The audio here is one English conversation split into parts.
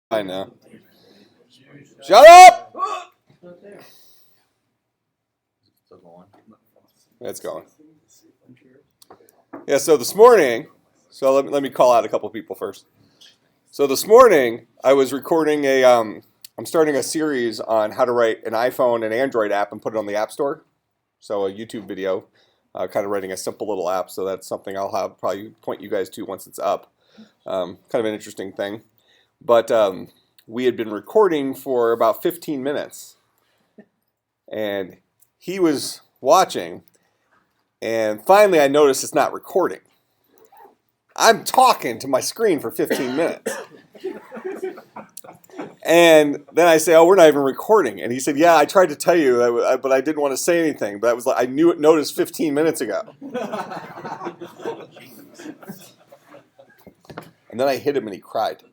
I know. Shut up! It's going. Yeah, so this morning, let me call out a couple people first. So this morning, I was recording I'm starting a series on how to write an iPhone and Android app and put it on the App Store. So a YouTube video, kind of writing a simple little app. So that's something I'll have probably point you guys to once it's up. Kind of an interesting thing. But we had been recording for about 15 minutes. And he was watching. And finally I noticed it's not recording. I'm talking to my screen for 15 minutes. And then I say, oh, we're not even recording. And he said, yeah, I tried to tell you, but I didn't want to say anything. But I was like, I noticed 15 minutes ago. And then I hit him and he cried.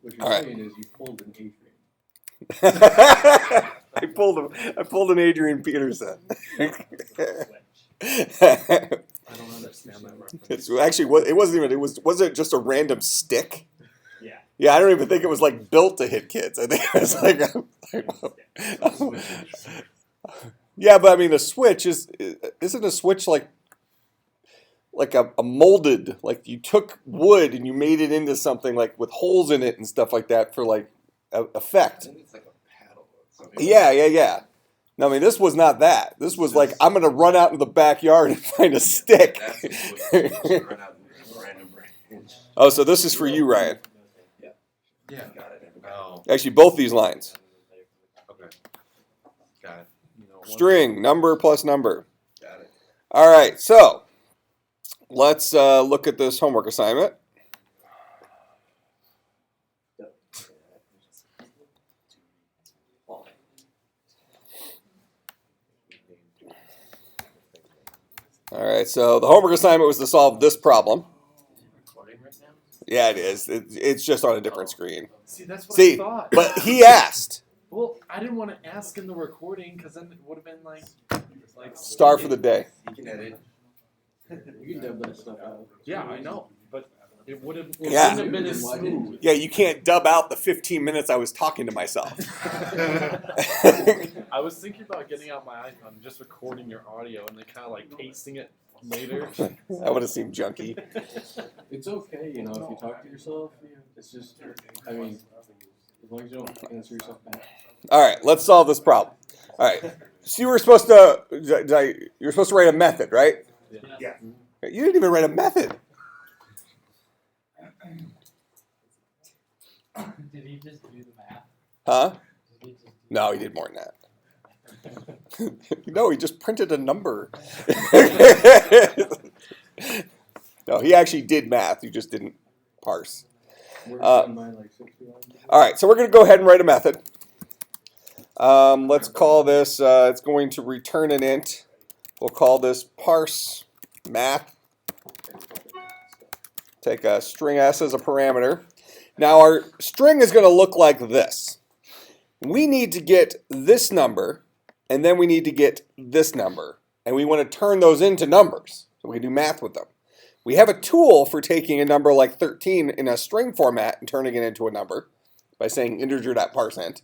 What you're All right. saying is you pulled an Adrian. I pulled an Adrian Peterson. I don't understand that reference. It's actually, it wasn't even. Was it just a random stick? Yeah. Yeah, I don't even think it was like built to hit kids. I think it was like, yeah, but I mean, a switch isn't a switch like a molded, like you took wood and you made it into something like with holes in it and stuff like that for like effect. I think it's like a paddle. Yeah. No, I mean, this was not that. This was like, I'm going to run out in the backyard and find a stick. Oh, so this is for you, Ryan. Yeah. Got it. Oh. Actually, both these lines. Okay. Got it. String, number plus number. Got it. All right, so let's look at this homework assignment. All right, so the homework assignment was to solve this problem. Yeah, it is. It's just on a different screen. See, that's what I thought. But he asked. Well, I didn't want to ask in the recording because then it would have been like Star for the day. You can edit. You can dub that stuff out. Yeah, I know, but it would have. Yeah. Wouldn't have been as smooth. Yeah, you can't dub out the 15 minutes I was talking to myself. I was thinking about getting out my iPhone and just recording your audio and then kind of like pasting it later. That would have seemed junky. It's okay, if you talk to yourself, it's just, I mean, as long as you don't answer yourself back. All right, let's solve this problem. All right, so you were supposed to write a method, right? Yeah. You didn't even write a method. Did he just do the math? Huh? No, he did more than that. No, he just printed a number. No, he actually did math. You just didn't parse. All right, so we're going to go ahead and write a method. Let's call this, it's going to return an int. We'll call this Parse Map. Take a string s as a parameter. Now our string is going to look like this. We need to get this number, and then we need to get this number. And we want to turn those into numbers, so we can do math with them. We have a tool for taking a number like 13 in a string format and turning it into a number by saying integer.parseInt.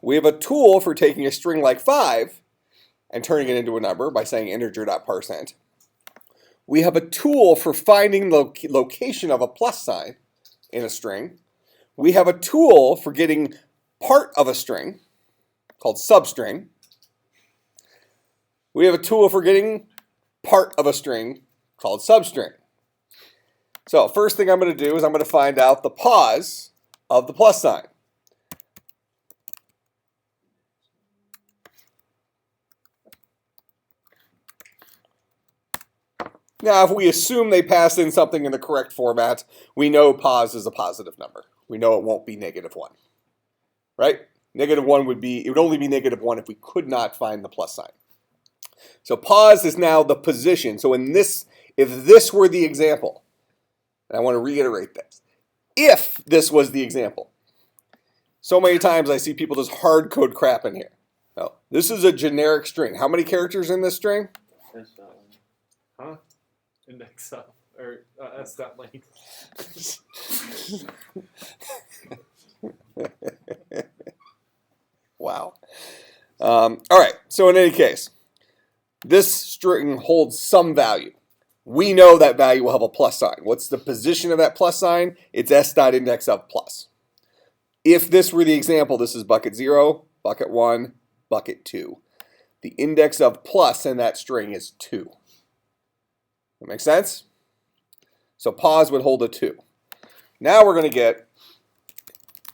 We have a tool for taking a string like 5 and turning it into a number by saying integer.parseInt. We have a tool for finding the location of a plus sign in a string. We have a tool for getting part of a string called substring. We have a tool for getting part of a string called substring. So first thing I'm going to do is I'm going to find out the pause of the plus sign. Now, if we assume they pass in something in the correct format, we know pause is a positive number. We know it won't be -1, right? -1 it would only be -1 if we could not find the plus sign. So pause is now the position. So if this were the example, and I want to reiterate this, if this was the example, so many times I see people just hard code crap in here. No, this is a generic string. How many characters in this string? Huh? index of, or s dot length. Wow. All right, so in any case, this string holds some value. We know that value will have a plus sign. What's the position of that plus sign? It's s dot index of plus. If this were the example, this is bucket 0, bucket 1, bucket 2. The index of plus in that string is 2. That makes sense? So pause would hold a 2. Now we're going to get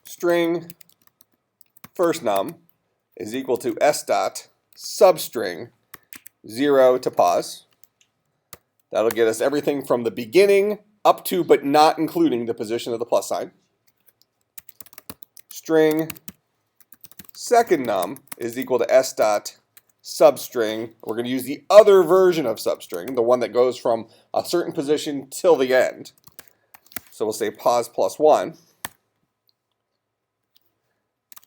string first num is equal to s dot substring 0 to pause. That'll get us everything from the beginning up to but not including the position of the plus sign. String second num is equal to s dot substring. We're going to use the other version of substring, the one that goes from a certain position till the end. So we'll say pause plus 1.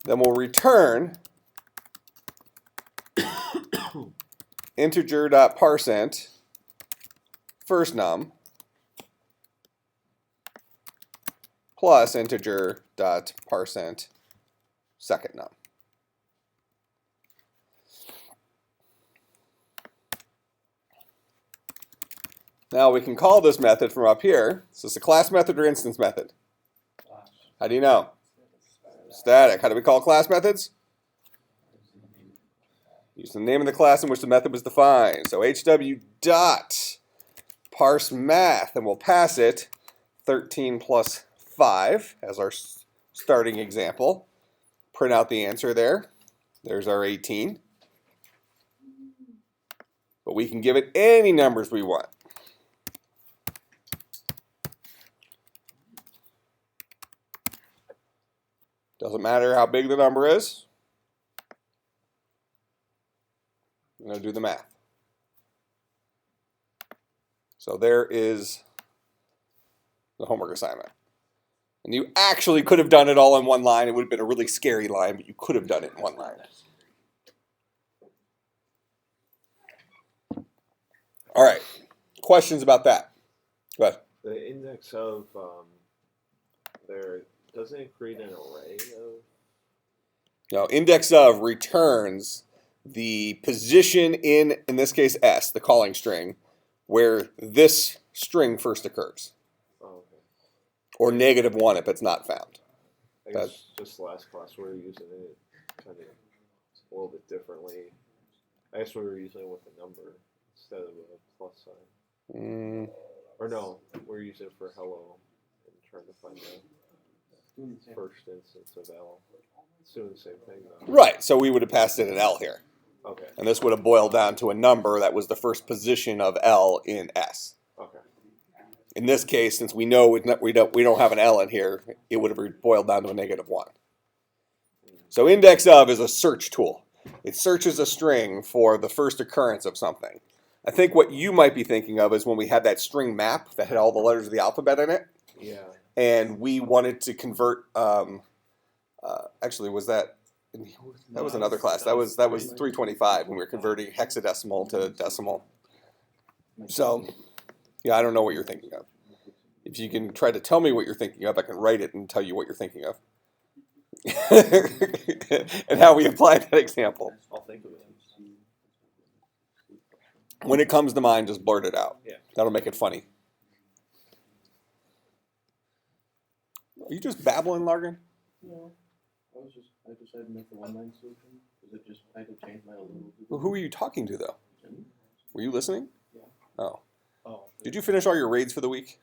Then we'll return integer.parseInt first num plus integer.parseInt second num. Now we can call this method from up here. Is this a class method or instance method? How do you know? Static. How do we call class methods? Use the name of the class in which the method was defined. So HW dot parse math, and we'll pass it 13 plus 5 as our starting example. Print out the answer there. There's our 18. But we can give it any numbers we want. Doesn't matter how big the number is. I'm going to do the math. So there is the homework assignment. And you actually could have done it all in one line. It would have been a really scary line, but you could have done it in one line. All right. Questions about that? Go ahead. The index of there, doesn't it create an array of? No, index of returns the position in this case, S, the calling string, where this string first occurs. Oh, okay. Or -1 if it's not found. I guess just last class we were using it kind of a little bit differently. I guess we were using it with a number instead of a plus sign. Or no, we're using it for hello and trying to find the first instance of L. It's doing the same thing though. Right, so we would have passed it an L here. Okay. And this would have boiled down to a number that was the first position of L in S. Okay. In this case, since we know we don't have an L in here, it would have boiled down to a -1. So index of is a search tool. It searches a string for the first occurrence of something. I think what you might be thinking of is when we had that string map that had all the letters of the alphabet in it. Yeah. And we wanted to convert. Actually, was that? That was another class. That was 325 when we were converting hexadecimal to decimal. So, yeah, I don't know what you're thinking of. If you can try to tell me what you're thinking of, I can write it and tell you what you're thinking of. And how we apply that example. I'll think of it. When it comes to mind, just blurt it out. Yeah. That'll make it funny. Are you just babbling, Largan? No, I decided to make the one-line solution because I had to change my little. Well, who were you talking to, though? Were you listening? Yeah. Oh. Oh. Did you finish all your raids for the week?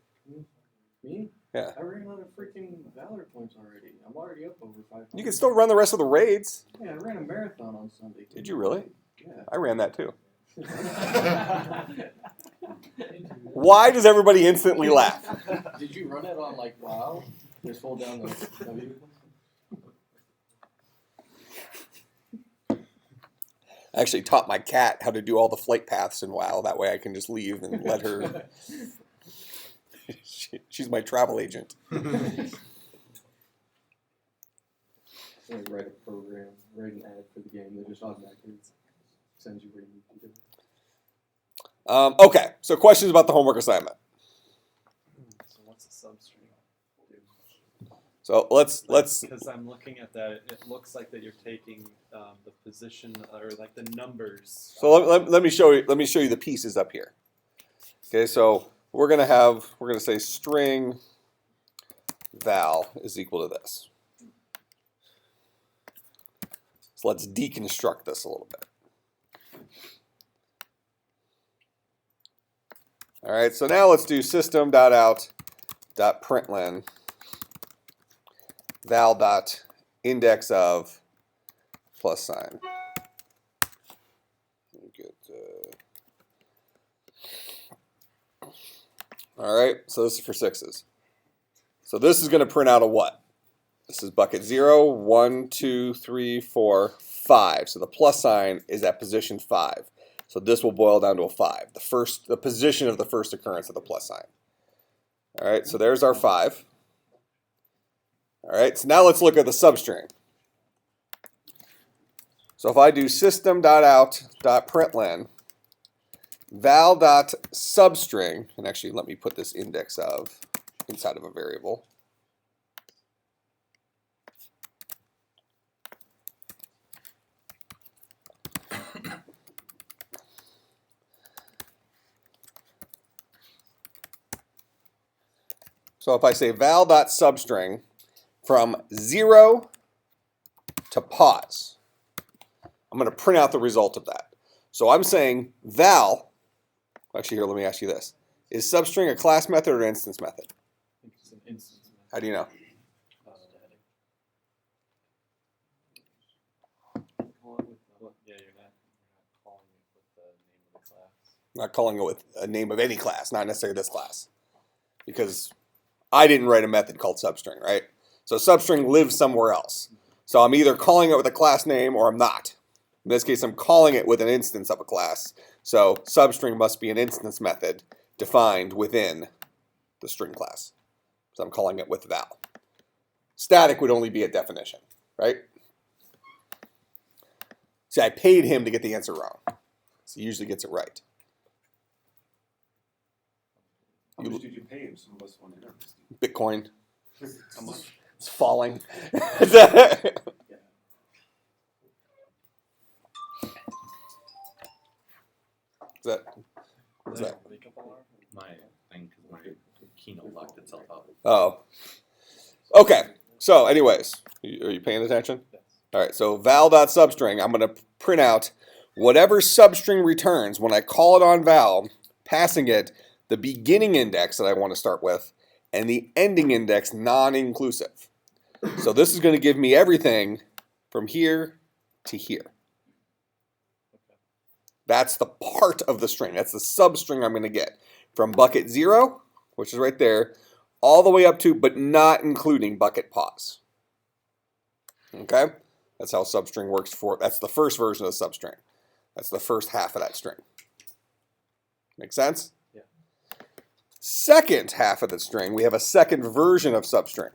Me? Yeah. I ran out of freaking Valor points already. I'm already up over 500. You can still run the rest of the raids. Yeah, I ran a marathon on Sunday. Did you really? Yeah. I ran that too. Why does everybody instantly laugh? Did you run it on like WoW? Just hold down the W. I actually taught my cat how to do all the flight paths in WoW. That way I can just leave and let her. She's my travel agent. Like write a program, write an ad for the game that just automatically sends you where you need to go. Okay, so questions about the homework assignment. So what's a substring? So let's Because I'm looking at that, it looks like that you're taking the position or like the numbers. so let me show you the pieces up here. Okay, so we're gonna say string val is equal to this. So let's deconstruct this a little bit. All right, so now let's do system.out.println val.index of plus sign. All right, so this is for sixes. So this is going to print out a what? This is bucket 0, 1, 2, 3, 4, 5. So the plus sign is at position 5. So this will boil down to a 5, the position of the first occurrence of the plus sign. All right, so there's our 5. All right, so now let's look at the substring. So if I do system.out.println val.substring, and actually let me put this index of inside of a variable. So if I say val.substring from 0 to pause, I'm going to print out the result of that. So I'm saying val, actually here, let me ask you this. Is substring a class method or an instance method? I think it's an instance. How do you know? Yeah, you're not calling it with the name of the class. I'm not calling it with a name of any class, not necessarily this class. Because I didn't write a method called substring, right? So substring lives somewhere else. So I'm either calling it with a class name or I'm not. In this case, I'm calling it with an instance of a class. So substring must be an instance method defined within the string class. So I'm calling it with val. Static would only be a definition, right? See, I paid him to get the answer wrong. So he usually gets it right. How much did you pay him? Some of us want to know. Bitcoin. How much? It's falling. What's that? Wake up alarm? My thing, because my keynote locked itself out. Oh. Okay. So, anyways, are you paying attention? Yes. All right. So, val.substring, I'm going to print out whatever substring returns when I call it on val, passing it the beginning index that I want to start with and the ending index non-inclusive. So, this is going to give me everything from here to here. That's the part of the string. That's the substring I'm going to get from bucket 0, which is right there, all the way up to, but not including bucket pause. Okay? That's how substring works that's the first version of the substring. That's the first half of that string. Make sense? Yeah. Second half of the string, we have a second version of substring.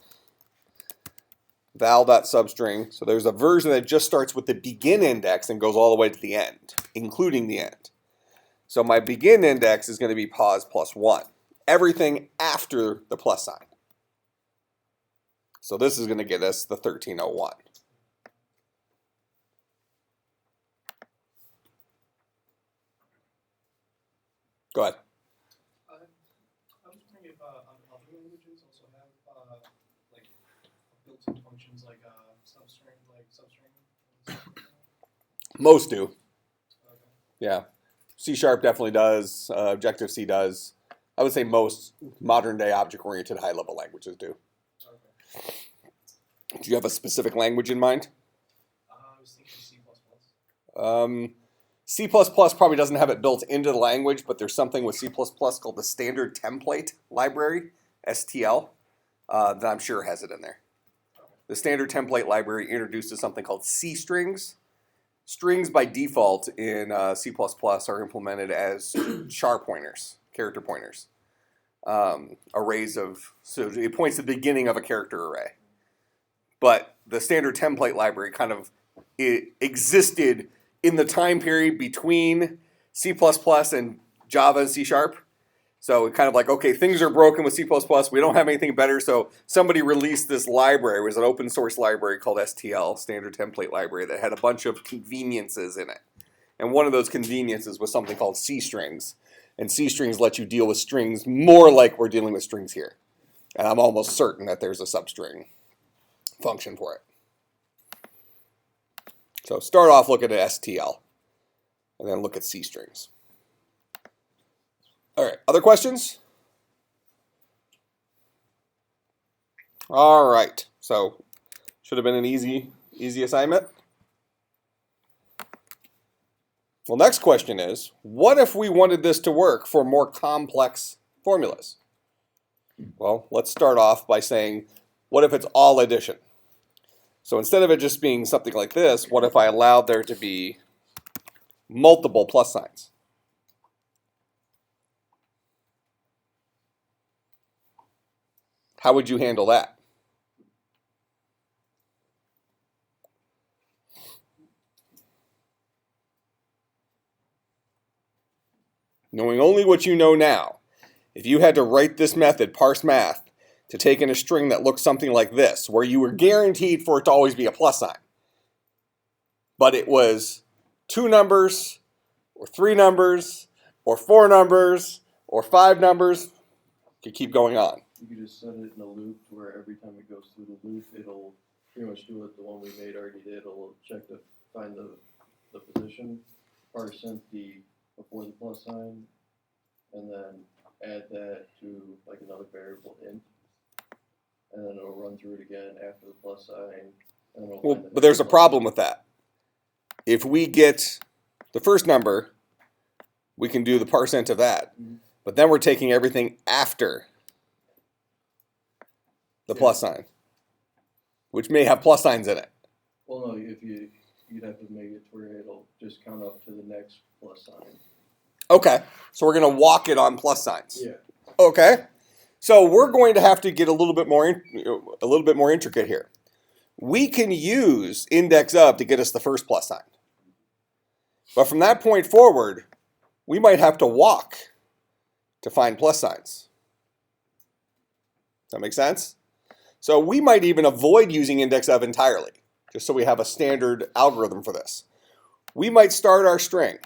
Val.substring. So there's a version that just starts with the begin index and goes all the way to the end, including the end. So my begin index is going to be pause plus 1. Everything after the plus sign. So this is going to get us the 1301. Go ahead. I was wondering if other languages also have like built-in functions like substring. Most do. Okay. Yeah. C# definitely does. Objective-C does. I would say most modern-day object-oriented high-level languages do. Okay. Do you have a specific language in mind? I was thinking C++. C++ probably doesn't have it built into the language, but there's something with C++ called the Standard Template Library, STL, that I'm sure has it in there. The Standard Template Library introduces something called C strings. Strings by default in C++ are implemented as char pointers, character pointers. Arrays of, so it points to the beginning of a character array. But the Standard Template Library kind of existed in the time period between C++ and Java and C#. So kind of like, okay, things are broken with C++. We don't have anything better. So somebody released this library. It was an open source library called STL, Standard Template Library, that had a bunch of conveniences in it. And one of those conveniences was something called C strings. And C strings let you deal with strings more like we're dealing with strings here. And I'm almost certain that there's a substring function for it. So start off looking at STL, and then look at C strings. All right, other questions? All right, so should have been an easy assignment. Well, next question is, what if we wanted this to work for more complex formulas? Well, let's start off by saying, what if it's all addition? So instead of it just being something like this, what if I allowed there to be multiple plus signs? How would you handle that? Knowing only what you know now, if you had to write this method, parse math, to take in a string that looks something like this, where you were guaranteed for it to always be a plus sign, but it was 2 numbers, or 3 numbers, or 4 numbers, or 5 numbers, you could keep going on. You could just set it in a loop where every time it goes through the loop, it'll pretty much do what the one we made already did. It'll check to find the position, parse empty before the plus sign, and then add that to like another variable int, and then it'll run through it again after the plus sign. And then it'll Well, find the but there's a next problem with that. If we get the first number, we can do the parse int of that. But then we're taking everything after the plus sign, which may have plus signs in it. Well, no, you'd have to make it to where it'll just count up to the next plus sign. Okay, so we're going to walk it on plus signs. Yeah. Okay, so we're going to have to get a little bit more intricate here. We can use index of to get us the first plus sign, but from that point forward, we might have to walk to find plus signs. Does that make sense? So we might even avoid using index of entirely, just so we have a standard algorithm for this. We might start our string,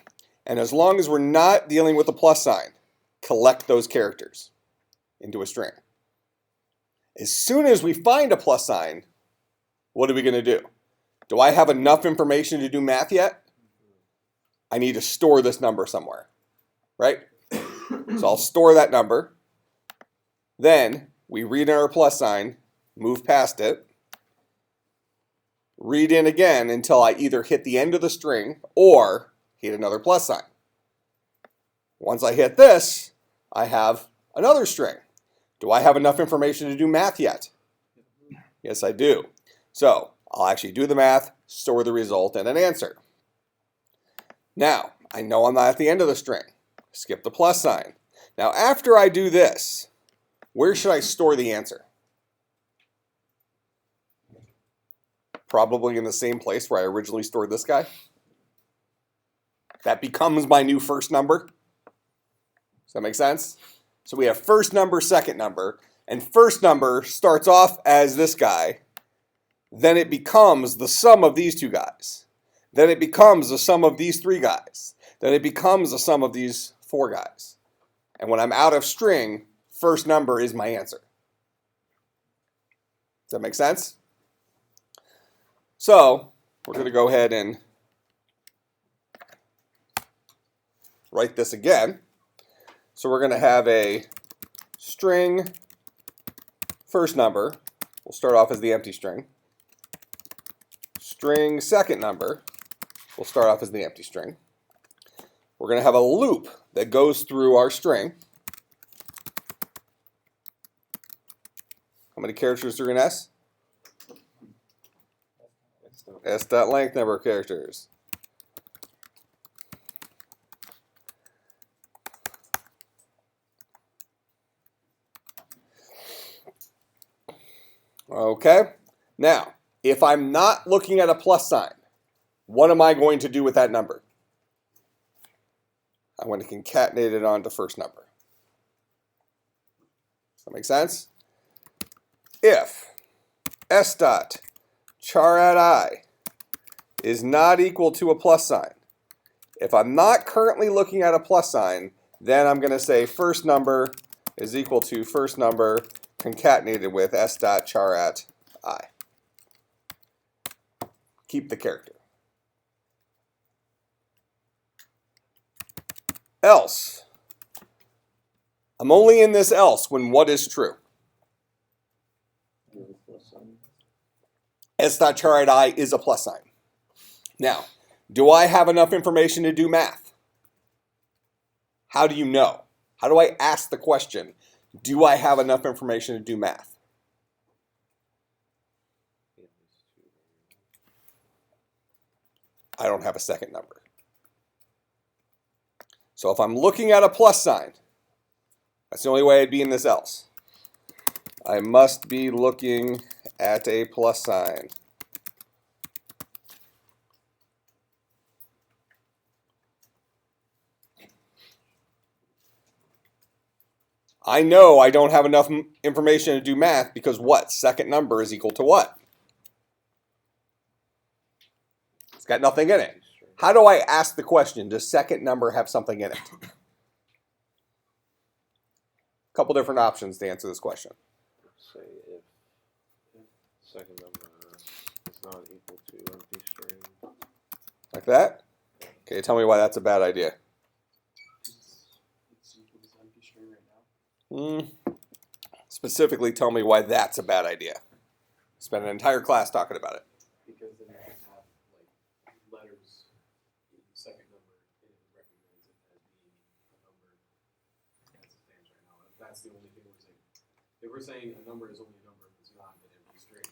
and as long as we're not dealing with a plus sign, collect those characters into a string. As soon as we find a plus sign, what are we going to do? Do I have enough information to do math yet? I need to store this number somewhere, right? So I'll store that number. Then we read in our plus sign, move past it, read in again until I either hit the end of the string or hit another plus sign. Once I hit this, I have another string. Do I have enough information to do math yet? Yes, I do. So I'll actually do the math, store the result, and an answer. Now, I know I'm not at the end of the string. Skip the plus sign. Now, after I do this, where should I store the answer? Probably in the same place where I originally stored this guy. That becomes my new first number. Does that make sense? So we have first number, second number, and first number starts off as this guy. Then it becomes the sum of these two guys. Then it becomes the sum of these 3 guys. Then it becomes the sum of these 4 guys. And when I'm out of string, first number is my answer. Does that make sense? So we're going to go ahead and write this again. So we're going to have a string first number. We'll start off as the empty string. String second number. We'll start off as the empty string. We're going to have a loop that goes through our string. How many characters are in S? S dot length number of characters. Okay, now, if I'm not looking at a plus sign, what am I going to do with that number? I want to concatenate it onto first number. Does that make sense? If s dot char at I is not equal to a plus sign, if I'm not currently looking at a plus sign, then I'm going to say first number is equal to first number concatenated with s dot char at I. Keep the character. Else. I'm only in this else when what is true? With plus sign. S dot char at I is a plus sign. Now, do I have enough information to do math? How do you know? How do I ask the question, do I have enough information to do math? I don't have a second number. So if I'm looking at a plus sign, that's the only way I'd be in this else. I must be looking at a plus sign. I know I don't have enough information to do math because what? Second number is equal to what? It's got nothing in it. How do I ask the question, does second number have something in it? A couple different options to answer this question. Say if second number is not equal to empty string. Like that? Okay, tell me why that's a bad idea. It's equal to empty string right now. Specifically, tell me why that's a bad idea. Spend an entire class talking about it. Because then you can have like letters in the second number and it would recognize it as being a number as it stands right now. If that's the only thing we're saying. If we're saying a number is only a number if it's not an empty string.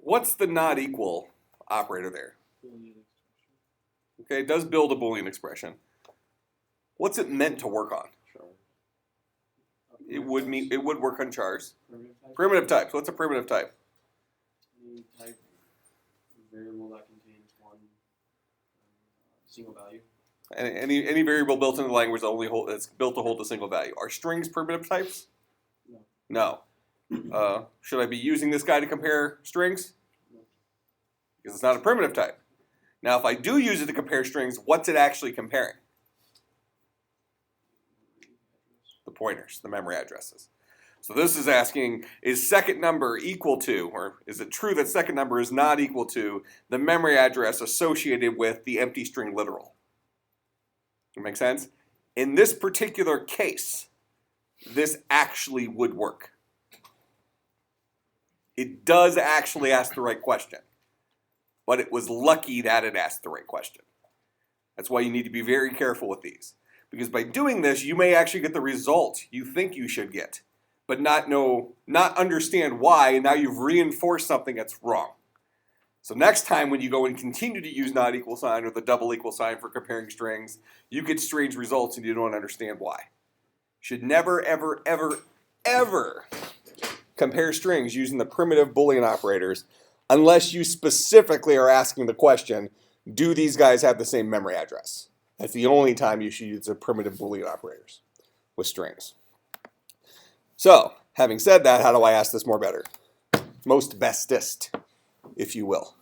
What's the not equal operator there? Okay, it does build a Boolean expression. What's it meant to work on? It would work on chars. Primitive types. What's a primitive type? Any type variable that contains one single value. Any variable built into the language that's built to hold a single value. Are strings primitive types? No. Should I be using this guy to compare strings? No. Because it's not a primitive type. Now, if I do use it to compare strings, what's it actually comparing? The pointers, the memory addresses. So this is asking, is second number equal to, or is it true that second number is not equal to the memory address associated with the empty string literal? Does that make sense? In this particular case, this actually would work. It does actually ask the right question, but it was lucky that it asked the right question. That's why you need to be very careful with these. Because by doing this, you may actually get the result you think you should get, but not understand why, and now you've reinforced something that's wrong. So next time when you go and continue to use not equal sign or the double equal sign for comparing strings, you get strange results and you don't understand why. Should never, ever, ever, ever compare strings using the primitive Boolean operators unless you specifically are asking the question, do these guys have the same memory address? That's the only time you should use the primitive Boolean operators with strings. So, having said that, how do I ask this more better? Most bestest, if you will.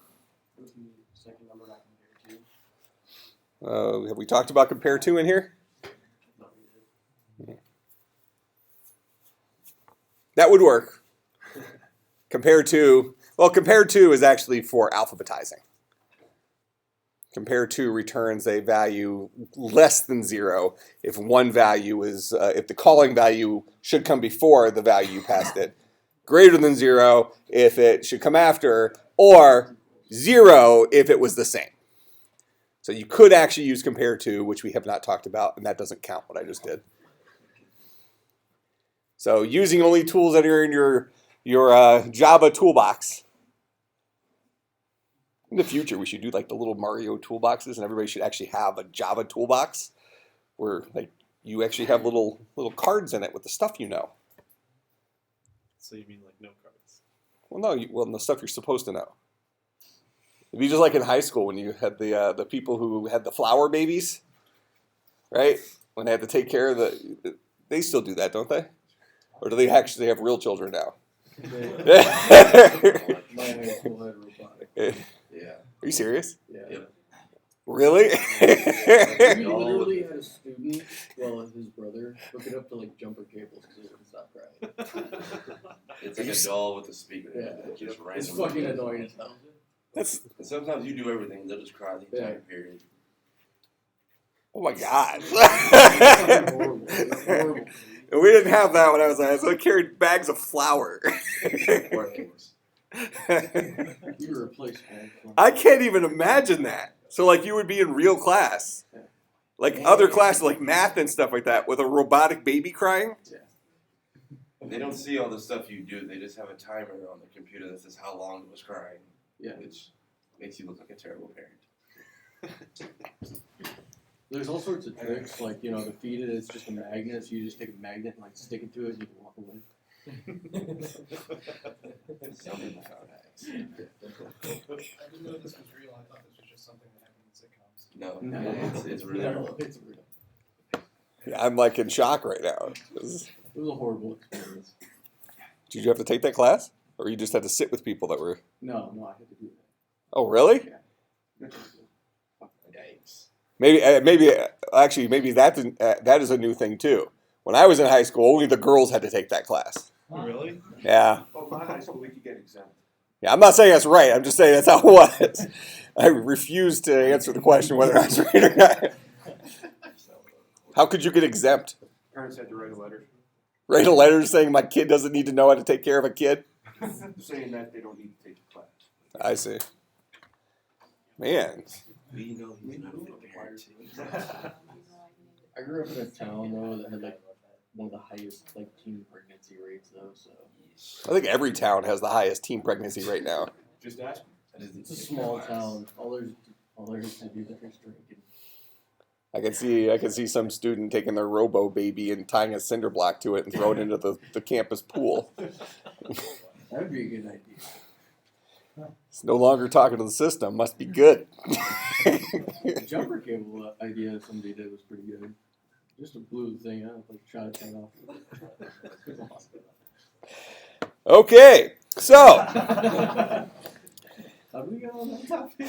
Second number not compared to. Have we talked about compare to in here? No, we did. That would work. Compare to is actually for alphabetizing. Compare to returns a value less than 0 if one value is, if the calling value should come before the value you passed it, greater than 0 if it should come after, or 0 if it was the same. So you could actually use compare to, which we have not talked about, and that doesn't count what I just did. So using only tools that are in your Java toolbox. In the future, we should do like the little Mario toolboxes, and everybody should actually have a Java toolbox where like you actually have little cards in it with the stuff you know. So you mean like note cards? Well, no, the stuff you're supposed to know. It'd be just like in high school when you had the people who had the flower babies. right? When they have to take care of they still do that, don't they? Or do they actually have real children now? My high school had robotic. Yeah. Are you serious? Yeah. Yep. Really? We literally had a student, his brother, hook it up to like jumper cables because it wouldn't stop crying. It's like a doll with a speaker. Yeah. Just It's randomly. fucking annoying as hell. That's And sometimes you do everything, they'll just cry the entire period. oh my god. Horrible. It's horrible. We didn't have that when I was in high school. I carried bags of flour. Or things. You were replaced, man. I can't even imagine that. So like you would be in real class, like other classes like math and stuff like that, with a robotic baby crying. They don't see all the stuff you do. They just have a timer on the computer that says how long it was crying. Yeah. Which makes you look like a terrible parent. There's all sorts of tricks, like, to feed it, it's just a magnet, so you just take a magnet and, like, stick it to it and you can walk away. Some people found hacks. I didn't know this was real. I thought this was just something that happened in sitcoms. No, it's real. No, it's real. Yeah, I'm like in shock right now. It was a horrible experience. Did you have to take that class, or you just had to sit with people that were? No, I had to do that. Oh, really? Yikes. Maybe actually, maybe that is a new thing too. When I was in high school, only the girls had to take that class. Really? Yeah. Oh, my high school, we could get exempt. Yeah, I'm not saying that's right. I'm just saying that's how it was. I refuse to answer the question whether I was right or not. How could you get exempt? Parents had to write a letter Write a letter saying my kid doesn't need to know how to take care of a kid? saying that they don't need to take the class. I see. Man. We know he's not a good parent. I grew up in a town, though, that had, like, one of the highest, like, teen pregnancy rates, though, so. I think every town has the highest teen pregnancy rate now. Just ask. It's a small town. All there's to do there is drinking. I can see some student taking their robo baby and tying a cinder block to it and throwing it into the campus pool. That'd be a good idea. It's no longer talking to the system. Must be good. The jumper cable idea somebody did was pretty good. Just blew the thing out, like shot it thing off. Okay, so How do we get on that topic?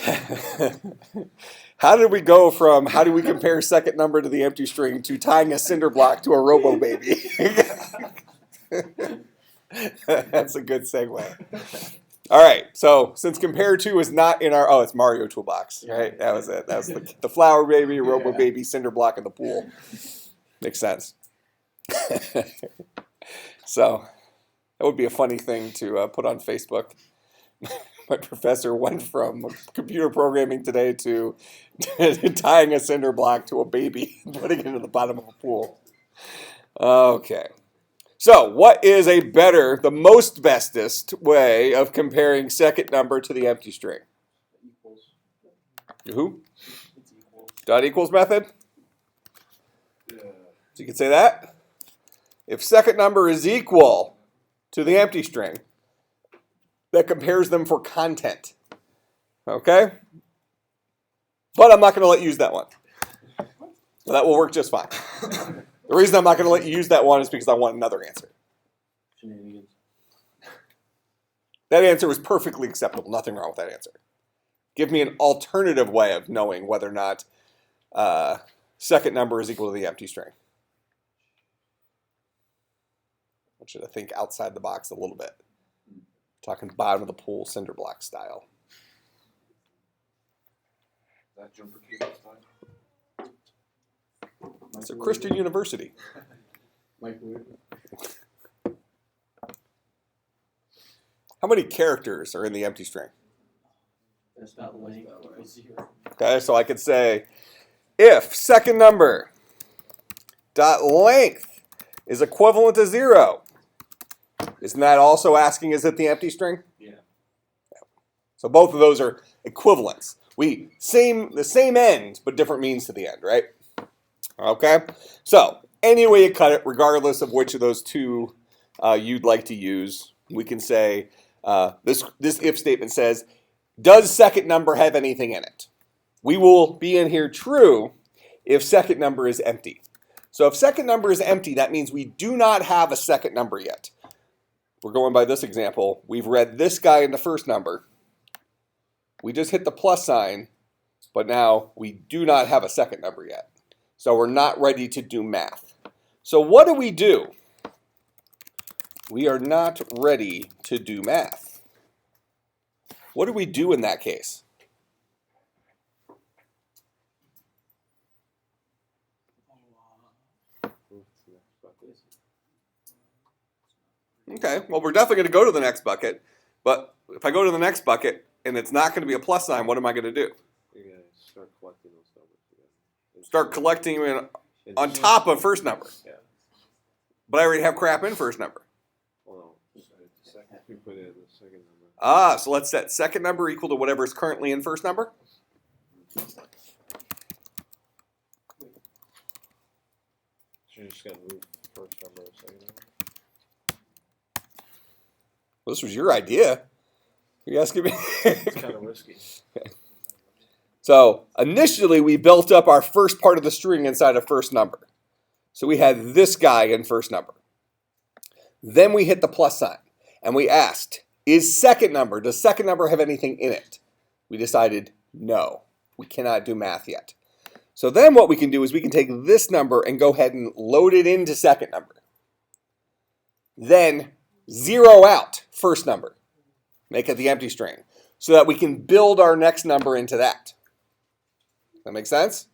how did we go from how do we compare second number to the empty string to tying a cinder block to a robo baby? That's a good segue. All right, so since compare to is not in our it's Mario Toolbox, right? That was it. That was the flower baby, robo baby, cinder block in the pool. Makes sense. So that would be a funny thing to put on Facebook. My professor went from computer programming today to tying a cinder block to a baby and putting it in the bottom of a pool. Okay. So what is the most bestest way of comparing second number to the empty string? Equals. Who? It's equals. Dot equals method? Yeah. So you could say that. If second number is equal to the empty string, that compares them for content. Okay? But I'm not going to let you use that one. That will work just fine. The reason I'm not going to let you use that one is because I want another answer. Shenanigans. That answer was perfectly acceptable. Nothing wrong with that answer. Give me an alternative way of knowing whether or not second number is equal to the empty string. I want you to think outside the box a little bit. Talking bottom of the pool cinder block style. That jumper cable style. It's a Christian university. Microwave. How many characters are in the empty string? That's not length. Was 0. Okay, so I could say if second number dot length is equivalent to 0, isn't that also asking is it the empty string? Yeah. So both of those are equivalents. The same end, but different means to the end, right? Okay, so any way you cut it, regardless of which of those two you'd like to use, we can say this if statement says, does second number have anything in it? We will be in here true if second number is empty. So if second number is empty, that means we do not have a second number yet. We're going by this example. We've read this guy into first number. We just hit the plus sign, but now we do not have a second number yet. So we're not ready to do math. So what do? We are not ready to do math. What do we do in that case? Okay, well, we're definitely going to go to the next bucket, but if I go to the next bucket and it's not going to be a plus sign, what am I going to do? You're going to start collecting those numbers again. Start collecting them on top of first number. Yeah. But I already have crap in first number. Well, no. You put it in the second number. Ah, so let's set second number equal to whatever is currently in first number. So you're just going to move first number to second number? Well, this was your idea. Are you asking me? It's kind of risky. So initially we built up our first part of the string inside of first number. So we had this guy in first number. Then we hit the plus sign and we asked, does second number have anything in it? We decided no, we cannot do math yet. So then what we can do is we can take this number and go ahead and load it into second number. Then zero out first number, make it the empty string, so that we can build our next number into that. That make sense?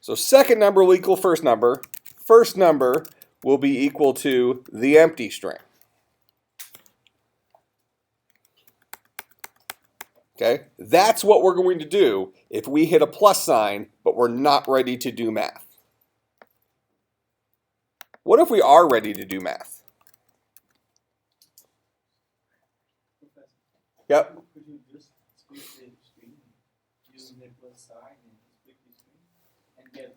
So second number will equal first number will be equal to the empty string. Okay, that's what we're going to do if we hit a plus sign, but we're not ready to do math. What if we are ready to do math? Yep. Could you just split the string using the plus sign and split the string and get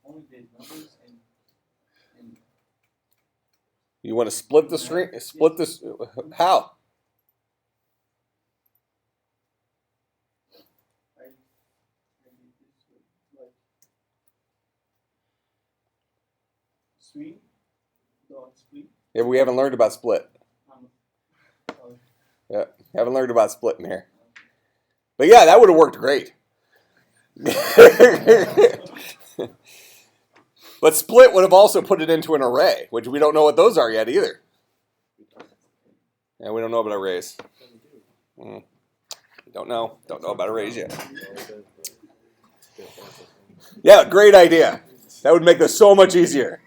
only the numbers and You want to split the string? Split this? How? string dot split. Yeah, we haven't learned about split. Sorry. Yeah, haven't learned about split in here. But yeah, that would have worked great. But split would have also put it into an array, which we don't know what those are yet either. Yeah, we don't know about arrays. Don't know about arrays yet. Yeah, great idea. That would make this so much easier.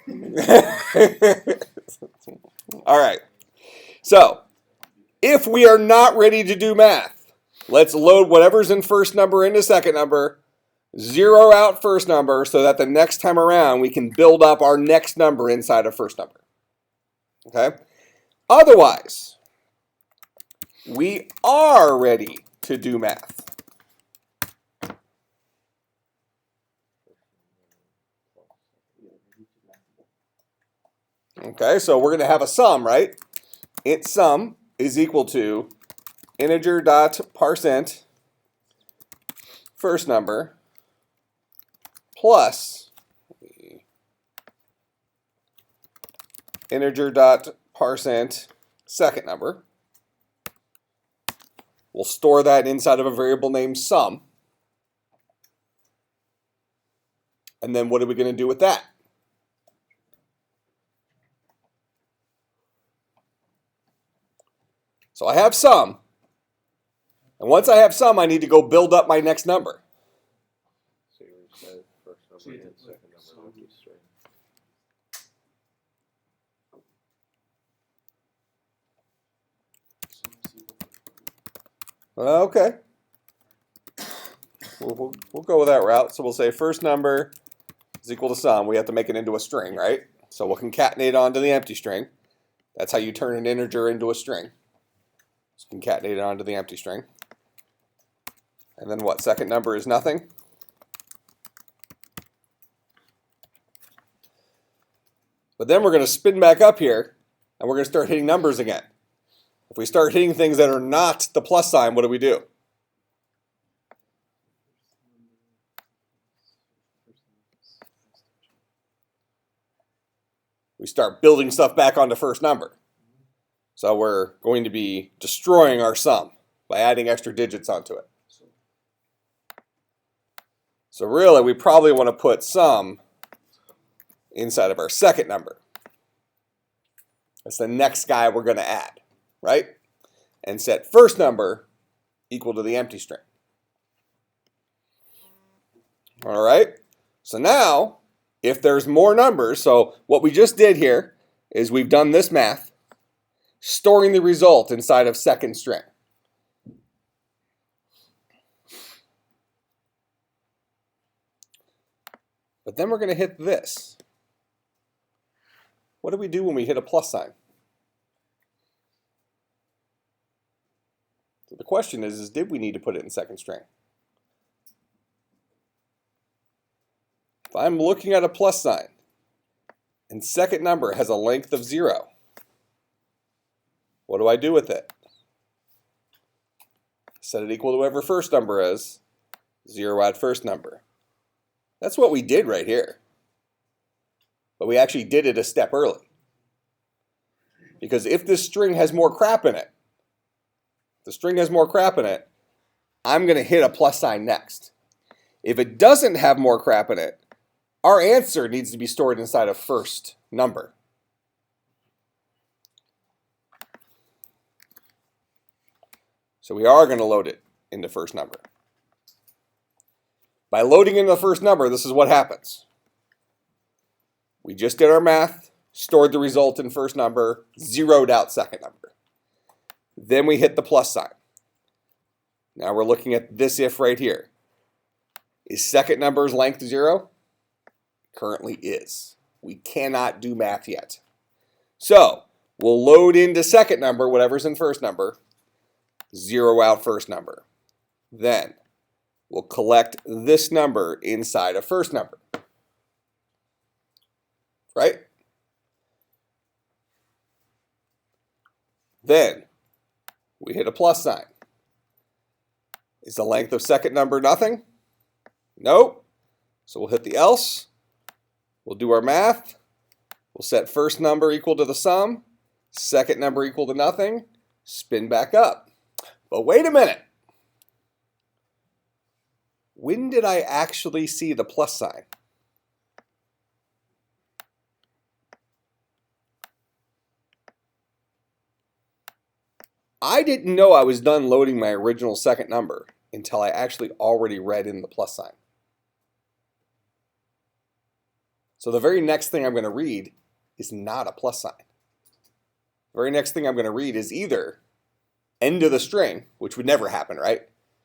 All right. So, if we are not ready to do math, let's load whatever's in first number into second number, zero out first number so that the next time around we can build up our next number inside of first number. Okay? Otherwise, we are ready to do math. Okay, so we're going to have a sum, right? Int sum is equal to integer dot parseInt first number plus integer dot parseInt second number. We'll store that inside of a variable named sum. And then what are we going to do with that? So I have sum, and once I have sum, I need to go build up my next number. So you reset first number and second number empty string. Okay. We'll go with that route. So we'll say first number is equal to sum. We have to make it into a string, right? So we'll concatenate onto the empty string. That's how you turn an integer into a string. Just concatenate it onto the empty string. And then what? Second number is nothing. But then we're going to spin back up here, and we're going to start hitting numbers again. If we start hitting things that are not the plus sign, what do we do? we start building stuff back onto first number. So we're going to be destroying our sum by adding extra digits onto it. So really, we probably want to put sum inside of our second number. That's the next guy we're going to add, right? And set first number equal to the empty string. All right, so now, if there's more numbers, so what we just did here is we've done this math, storing the result inside of second string. But then we're going to hit this. What do we do when we hit a plus sign? So the question is did we need to put it in second string? If I'm looking at a plus sign and second number has a length of 0, what do I do with it? Set it equal to whatever first number is, 0 add first number. That's what we did right here. But we actually did it a step early. Because if this string has more crap in it, I'm going to hit a plus sign next. If it doesn't have more crap in it, our answer needs to be stored inside of first number. So we are going to load it into first number. By loading in the first number, this is what happens. We just did our math, stored the result in first number, zeroed out second number. Then we hit the plus sign. Now we're looking at this if right here. Is second number's length 0? Currently is. We cannot do math yet. So we'll load into second number, whatever's in first number, zero out first number. Then we'll collect this number inside of first number. Right? Then we hit a plus sign. Is the length of second number nothing? Nope. So we'll hit the else. We'll do our math. We'll set first number equal to the sum, second number equal to nothing, spin back up. But wait a minute. When did I actually see the plus sign? I didn't know I was done loading my original second number until I actually already read in the plus sign. So the very next thing I'm going to read is not a plus sign. The very next thing I'm going to read is either end of the string, which would never happen, right?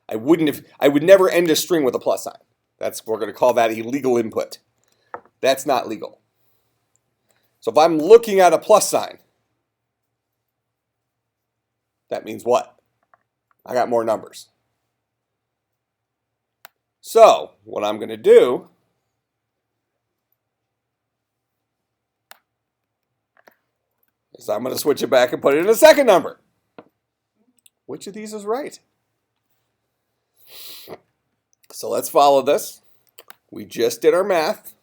I would never end a string with a plus sign. We're going to call that illegal input. That's not legal. So if I'm looking at a plus sign, that means what? I got more numbers. So what I'm going to do is I'm going to switch it back and put it in a second number. Which of these is right? So let's follow this. We just did our math.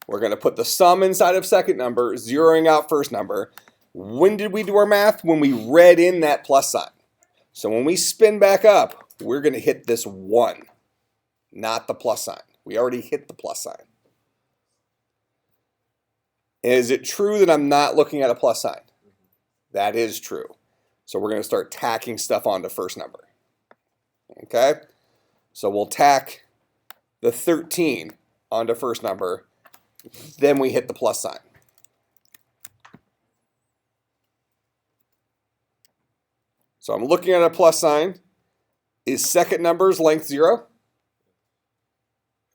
We're going to put the sum inside of second number, zeroing out first number. When did we do our math? When we read in that plus sign. So when we spin back up, we're going to hit this 1, not the plus sign. We already hit the plus sign. Is it true that I'm not looking at a plus sign? That is true. So we're going to start tacking stuff onto first number. Okay? So we'll tack the 13 onto first number. Then we hit the plus sign. So I'm looking at a plus sign. Is second number's length 0?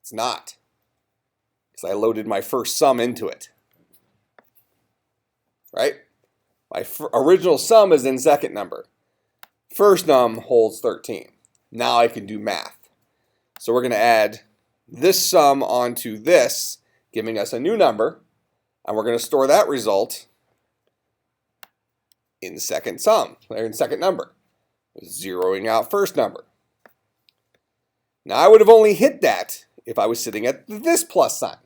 It's not. Because I loaded my first sum into it. Right? My original sum is in second number. First num holds 13. Now I can do math. So we're going to add this sum onto this, giving us a new number. And we're going to store that result in second sum, or in second number, zeroing out first number. Now I would have only hit that if I was sitting at this plus sign.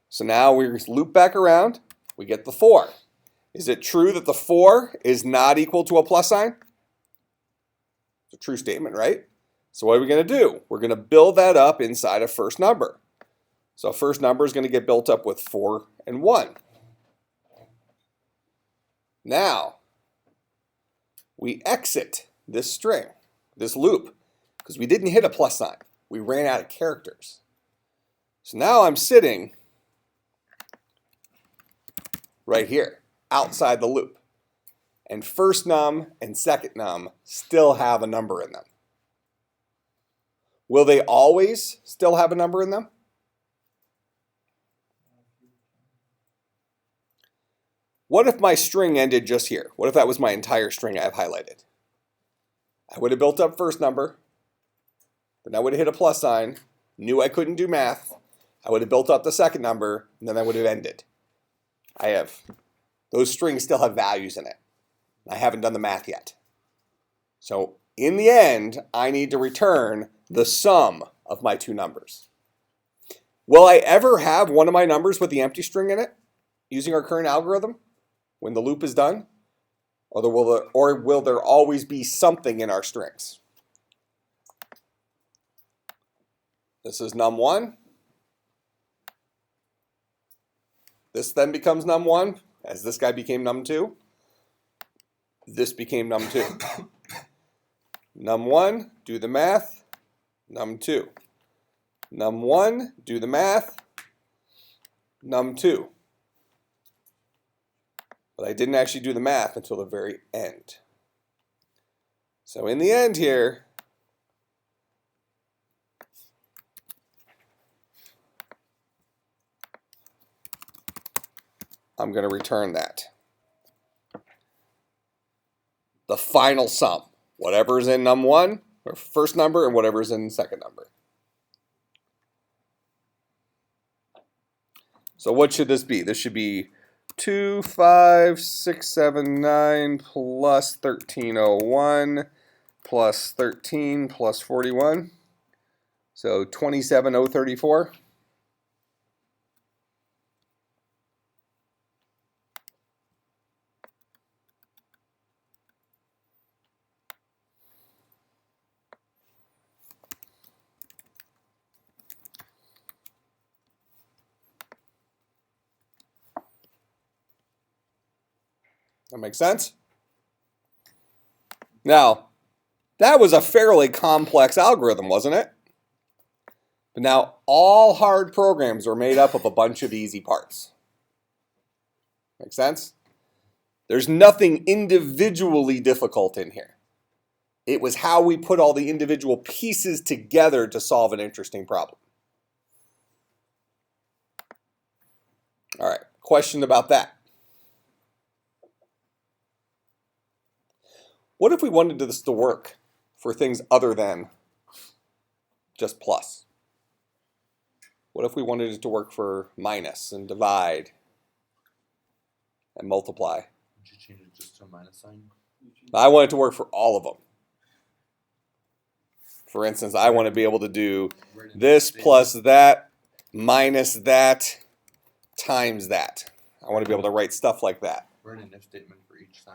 So now we loop back around. We get the 4. Is it true that the 4 is not equal to a plus sign? It's a true statement, right? So what are we going to do? We're going to build that up inside a first number. So first number is going to get built up with 4 and 1. Now, we exit this string, this loop, because we didn't hit a plus sign. We ran out of characters. So now I'm sitting right here, outside the loop. And first num and second num still have a number in them. Will they always still have a number in them? What if my string ended just here? What if that was my entire string I have highlighted? I would have built up first number, then I would have hit a plus sign, knew I couldn't do math, I would have built up the second number, and then I would have ended. Those strings still have values in it. I haven't done the math yet. So in the end, I need to return the sum of my two numbers. Will I ever have one of my numbers with the empty string in it using our current algorithm when the loop is done? Or will there always be something in our strings? This is num1. This then becomes num1 as this guy became num2. This became num2. Num1, do the math. Num2. Num1, do the math. Num2. But I didn't actually do the math until the very end. So in the end here, I'm going to return that. The final sum, whatever's in num1, or first number, and whatever's in second number. So what should this be? This should be 25679 plus 1301 plus 13 plus 41. So 27034. That makes sense? Now, that was a fairly complex algorithm, wasn't it? But now, all hard programs are made up of a bunch of easy parts. Make sense? There's nothing individually difficult in here. It was how we put all the individual pieces together to solve an interesting problem. All right, question about that. What if we wanted this to work for things other than just plus? What if we wanted it to work for minus and divide and multiply? Would you change it just to a minus sign? I want it to work for all of them. For instance, I want to be able to do this plus that minus that times that. I want to be able to write stuff like that. Write an if statement for each sign.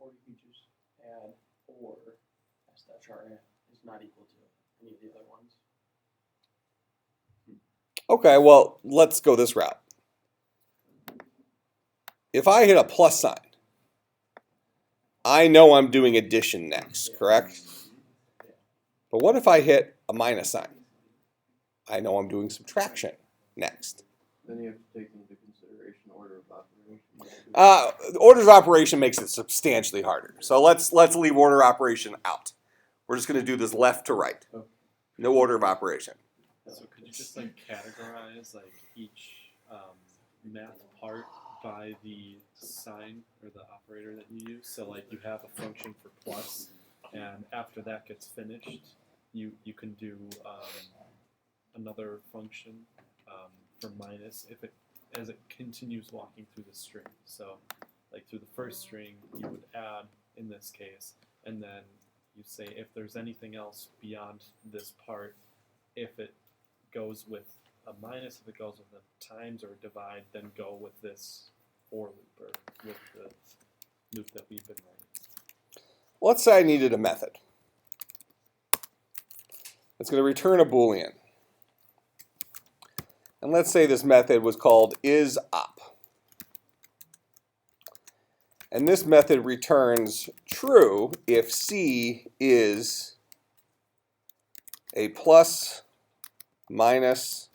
Or you could just add or s-rf is not equal to any of the other ones. Okay, well, let's go this route. If I hit a plus sign, I know I'm doing addition next, correct? But what if I hit a minus sign? I know I'm doing subtraction next. Then you have to take into consideration order of operation. The order of operation makes it substantially harder. So let's leave order of operation out. We're just going to do this left to right. No order of operation. So could you just like categorize like each math part by the sign or the operator that you use? So like you have a function for plus, and after that gets finished, you can do another function for minus as it continues walking through the string. So like through the first string, you would add in this case, and then you say if there's anything else beyond this part, if it goes with a minus if it goes with a times or a divide, then go with this for loop or with the loop that we've been writing. Let's say I needed a method. It's going to return a Boolean. And let's say this method was called isOp. And this method returns true if C is a plus, minus,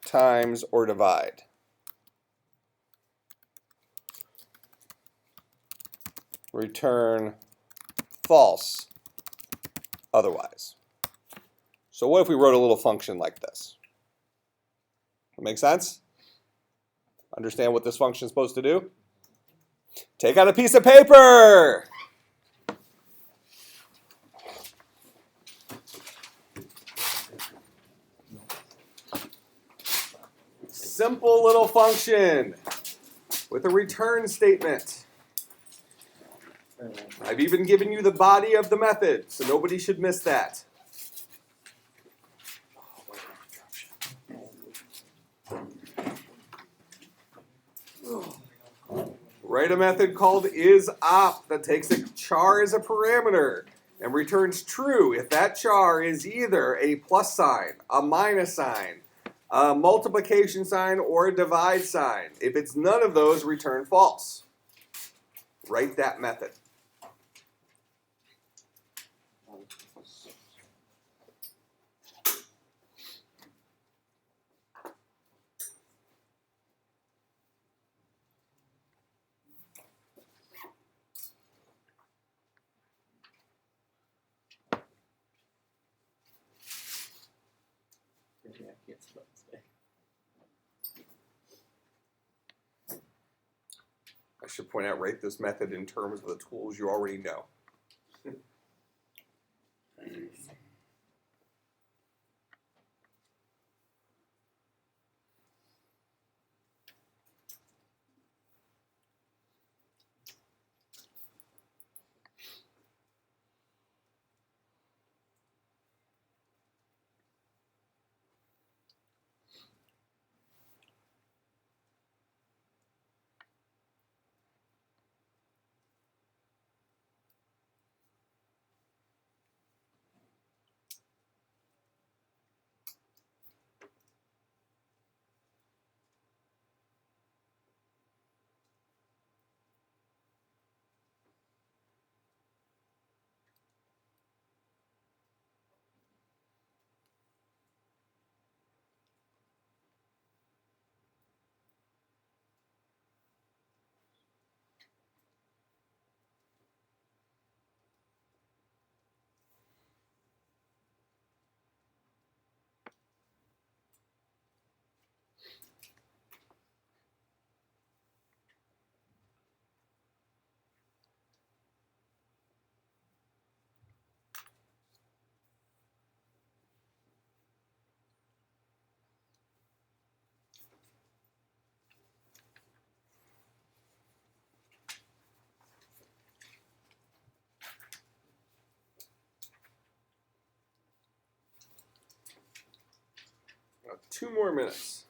times, or divide. Return false otherwise. So what if we wrote a little function like this? That make sense? Understand what this function is supposed to do? Take out a piece of paper. Simple little function with a return statement. I've even given you the body of the method, so nobody should miss that. Write a method called isOp that takes a char as a parameter and returns true if that char is either a plus sign, a minus sign, a multiplication sign, or a divide sign. If it's none of those, return false. Write that method. I should point out, write this method in terms of the tools you already know. Now, 2 more minutes.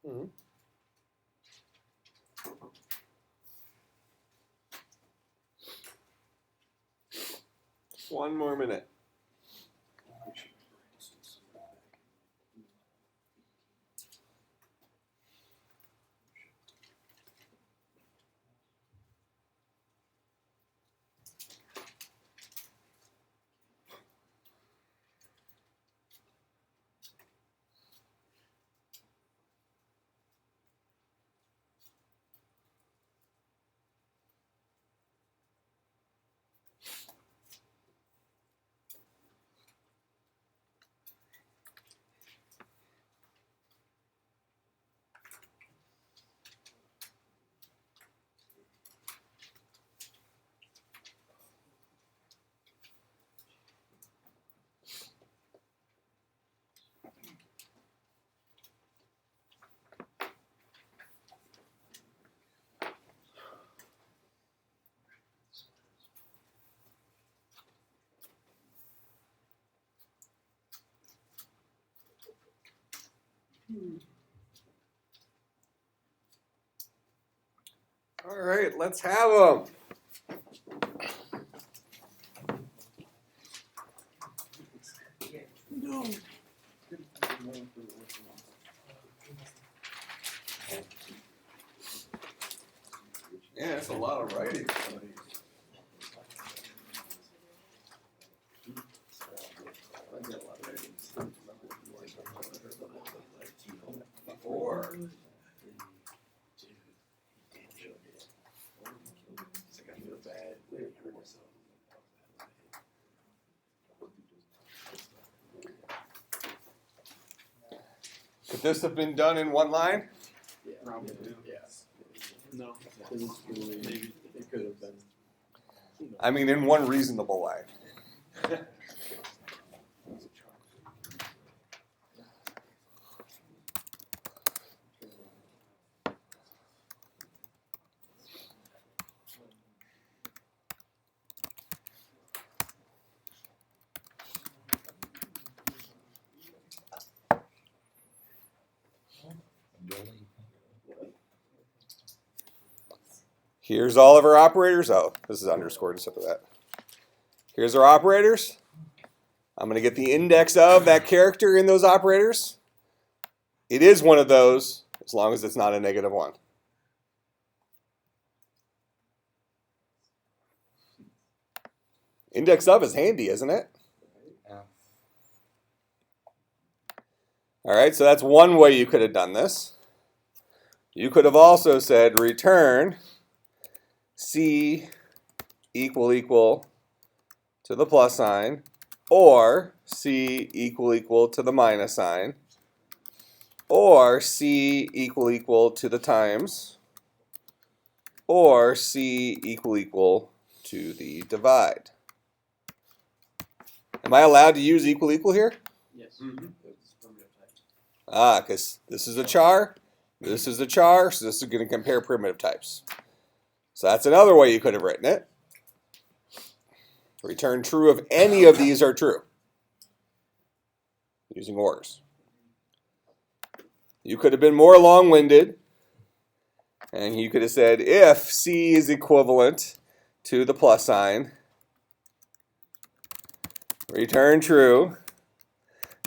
Mhm. One more minute. All right, let's have them. Yeah, it's a lot of writing. Four. Could this have been done in one line? Probably, yeah. No. Maybe it could have been. I mean, in one reasonable line. Here's all of our operators. Oh, this is underscored instead of that. Here's our operators. I'm going to get the index of that character in those operators. It is one of those, as long as it's not a -1. Index of is handy, isn't it? Yeah. All right, so that's one way you could have done this. You could have also said return C equal to the plus sign, or C equal to the minus sign, or C equal to the times, or C equal to the divide. Am I allowed to use equal here? Yes. It's primitive type. Ah, because this is a char, this is a char, so this is going to compare primitive types. So that's another way you could have written it. Return true if any of these are true, using ORs. You could have been more long-winded, and you could have said if C is equivalent to the plus sign, return true,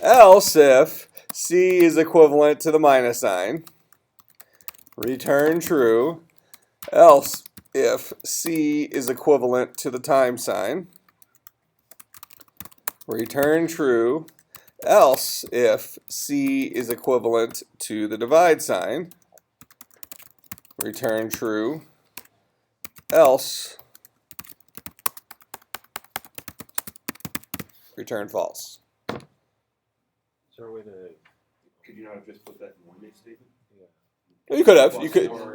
else if C is equivalent to the minus sign, return true, else if C is equivalent to the time sign, return true, else if C is equivalent to the divide sign, return true, else return false. Is there a way to? Could you not have just put that in one make statement? You could have.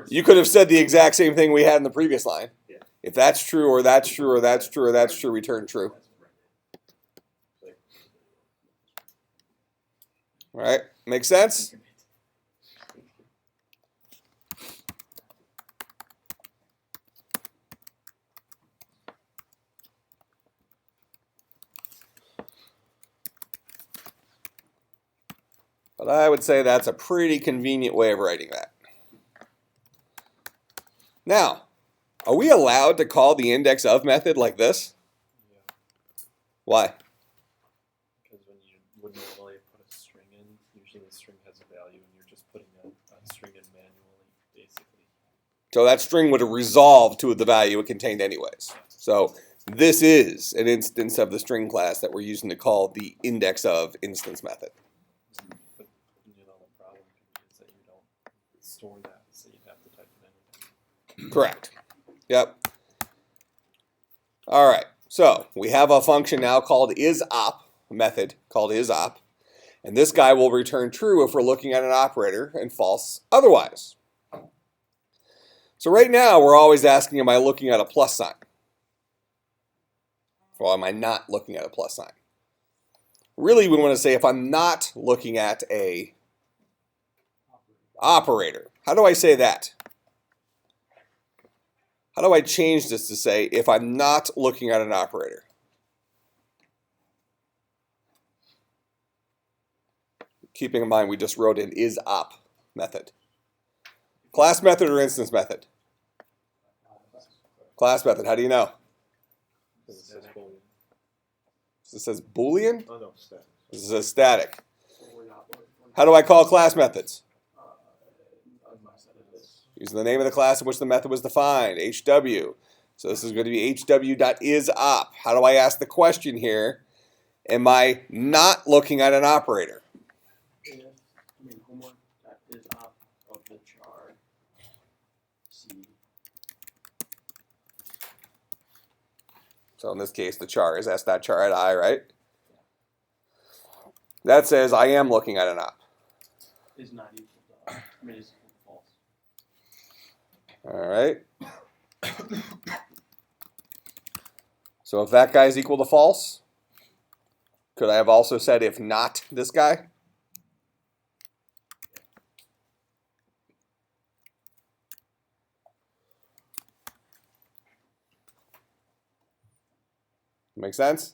You could have said the exact same thing we had in the previous line. Yeah. If that's true, or that's true, or that's true, or that's true, return true. All right, make sense? But But I would say that's a pretty convenient way of writing that. Now, are we allowed to call the index of method like this? Yeah. Why? Because when you would normally put a string in, usually the string has a value, and you're just putting a string in manually, basically. So that string would have resolved to the value it contained anyways. So this is an instance of the string class that we're using to call the index of instance method. But you know the problem is that you don't store that, so you'd have to type it in. Correct. Yep. All right. So we have a function now called isOp, a method called isOp. And this guy will return true if we're looking at an operator and false otherwise. So right now we're always asking, am I looking at a plus sign? Or am I not looking at a plus sign? Really, we want to say if I'm not looking at a operator. How do I say that? How do I change this to say if I'm not looking at an operator? Keeping in mind we just wrote an isOp method. Class method or instance method? Class method. How do you know? Because it says Boolean. This says Boolean? Oh no, static. This is a static. How do I call class methods? Using the name of the class in which the method was defined, HW. So this is going to be hw.isOp. How do I ask the question here? Am I not looking at an operator? Homework that is up of the char. C. So in this case, the char is s.char at I, right? That says I am looking at an op. Is not equal to, is false. All right. So if that guy is equal to false, could I have also said if not this guy? Make sense?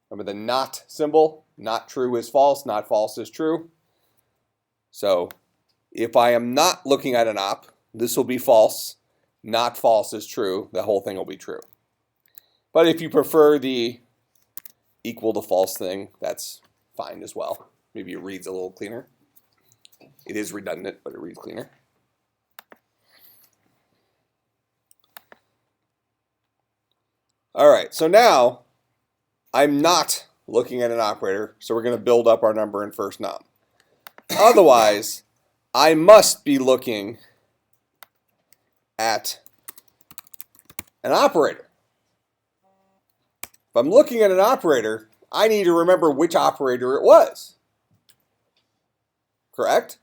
Remember the not symbol? Not true is false, not false is true. So if I am not looking at an op, this will be false. Not false is true. The whole thing will be true. But if you prefer the equal to false thing, that's fine as well. Maybe it reads a little cleaner. It is redundant, but it reads cleaner. All right, so now I'm not looking at an operator, so we're going to build up our number in first num. Otherwise, I must be looking at an operator. If I'm looking at an operator, I need to remember which operator it was. Correct?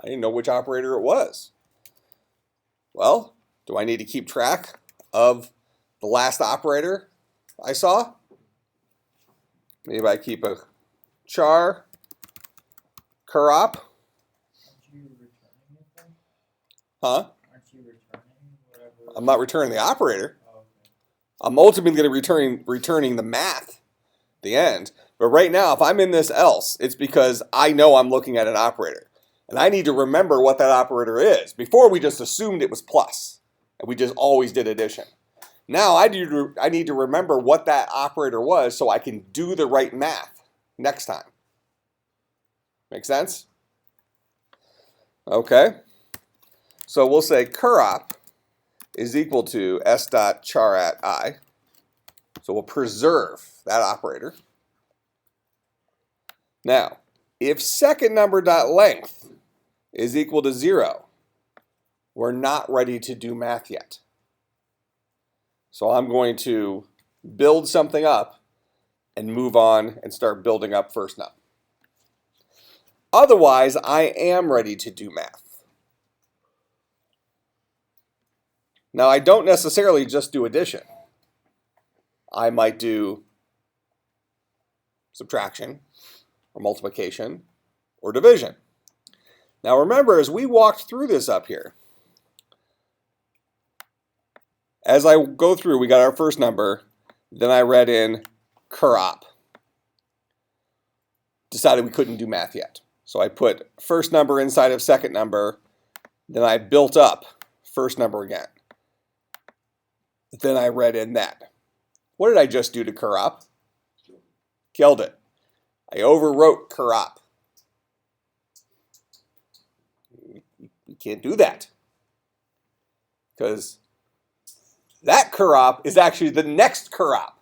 I need to know which operator it was. Well, do I need to keep track of the last operator I saw? Maybe I keep a char curop. Aren't you returning it then? Huh? Aren't you returning whatever? I'm not returning the operator. Oh, okay. I'm ultimately going to be returning the math at the end. But right now, if I'm in this else, it's because I know I'm looking at an operator. And I need to remember what that operator is. Before, we just assumed it was plus. And we just always did addition. Now, I need to remember what that operator was so I can do the right math next time. Make sense? Okay. So we'll say curop is equal to s.char at I. So we'll preserve that operator. Now, if second number dot length is equal to 0, we're not ready to do math yet. So I'm going to build something up and move on and start building up first num. Otherwise, I am ready to do math. Now, I don't necessarily just do addition. I might do subtraction, or multiplication, or division. Now remember, as we walked through this up here, as I go through, we got our first number, then I read in curop. decided we couldn't do math yet. So I put first number inside of second number, then I built up first number again. Then I read in that. What did I just do to curop? Killed it. I overwrote curop. You can't do that, because that curop is actually the next curop.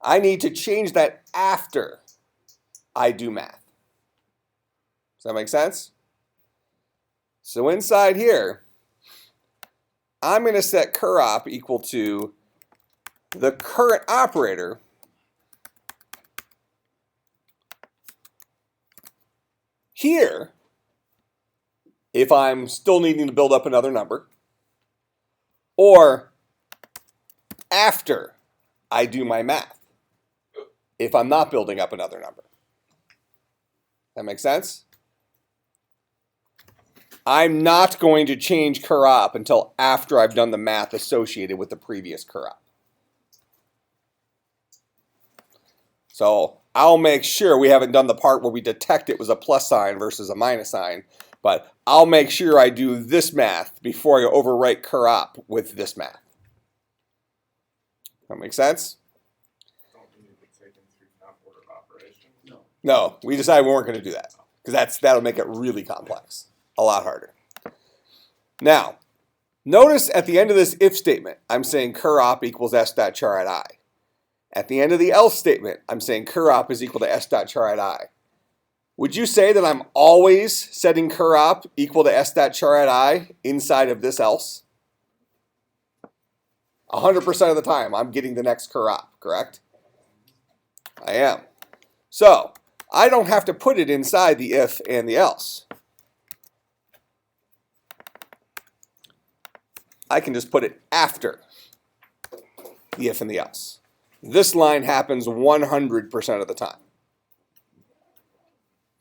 I need to change that after I do math. Does that make sense? So inside here, I'm going to set curop equal to the current operator here if I'm still needing to build up another number, or after I do my math if I'm not building up another number. That makes sense? I'm not going to change curop until after I've done the math associated with the previous curop. So I'll make sure we haven't done the part where we detect it was a plus sign versus a minus sign, but I'll make sure I do this math before I overwrite curop with this math. That make sense? No, we decided we weren't going to do that, because that'll make it really complex, a lot harder. Now, notice at the end of this if statement, I'm saying curop equals s.char at I. At the end of the else statement, I'm saying curop is equal to s.char at I. Would you say that I'm always setting curop equal to s.char at I inside of this else? 100% of the time, I'm getting the next curop, correct? I am. So I don't have to put it inside the if and the else. I can just put it after the if and the else. This line happens 100% of the time.